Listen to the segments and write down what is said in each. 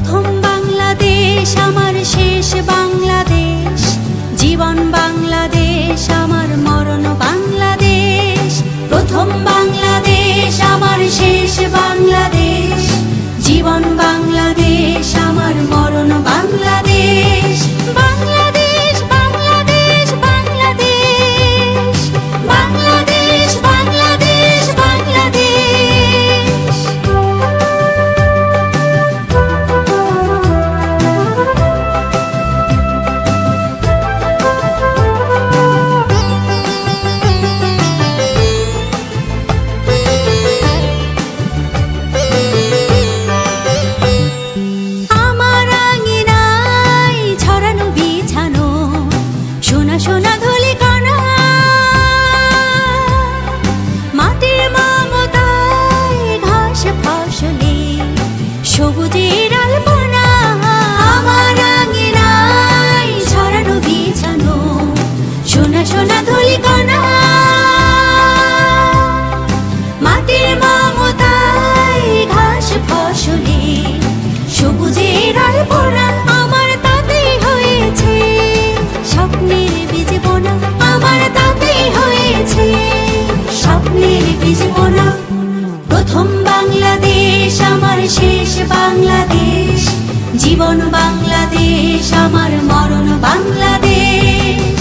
প্রথম বাংলাদেশ আমার শেষ বাংলাদেশ, জীবন বাংলাদেশ আমার মরণ বাংলাদেশ। প্রথম বাংলাদেশ আমার শেষ বাংলাদেশ, জীবন বাংলাদেশ আমার মরণ বাংলাদেশ। বাংলাদেশ বাংলাদেশ বাংলাদেশ, বাংলাদেশ বাংলাদেশ বাংলাদেশ। আমার আঙিনায় ছড়ানো বিছানো সোনা সোনা ধূলিকণা, মাটির মমতায় ঘাস ফসলে সবুজের আলপনা। আমার আঙিনায় ছড়ানো বিছানো সোনা সোনা ধূলিকণা, মাটির মমতায় ঘাস ফসলে সবুজের আলপনা। আমার তাতেই হয়েছে স্বপ্নের বীজ বোনা, আমার তাতেই হয়েছে স্বপ্নের বীজ বোনা। প্রথম বাংলাদেশ আমার শেষ বাংলাদেশ, জীবন বাংলাদেশ আমার মরণ বাংলাদেশ।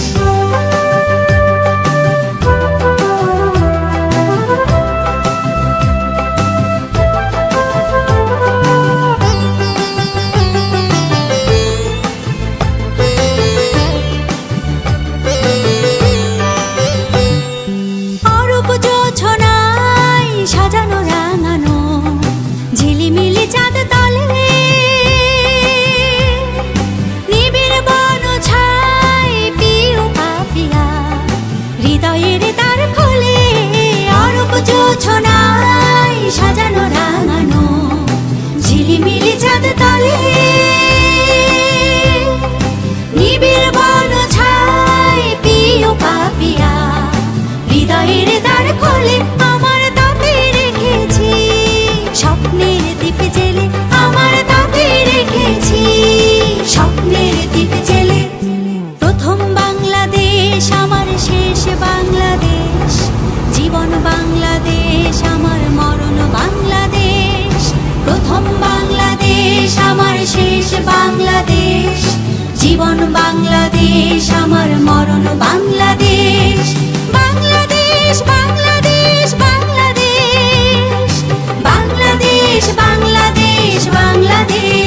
অরূপ জোছনায় সাজানো রাঙানো ঝিলিমিলি চাঁদ তলে, নিবিড় বন ছায় পিউ পাপিয়া হৃদয়ের দ্বার খোলে। অরূপ জোছনায় সাজানো রাঙানো ঝিলিমিলি চাঁদ তলে, নিবিড় বন ছায় পিউ পাপিয়া হৃদয়ের দ্বার খোলে। আমার তাতে রেখেছি স্বপ্নের দ্বীপ জেলে, আমার তাতে রেখেছি স্বপ্নের দ্বীপ জেলে। প্রথম বাংলাদেশ আমার শেষ বাংলাদেশ, জীবন বাংলাদেশ আমার মরণ বাংলাদেশ। প্রথম বাংলাদেশ আমার শেষ বাংলাদেশ, জীবন বাংলাদেশ আমার মরণ বাংলাদেশ। বাংলাদেশ বাংলাদেশ বাংলাদেশ, বাংলাদেশ বাংলাদেশ বাংলাদেশ।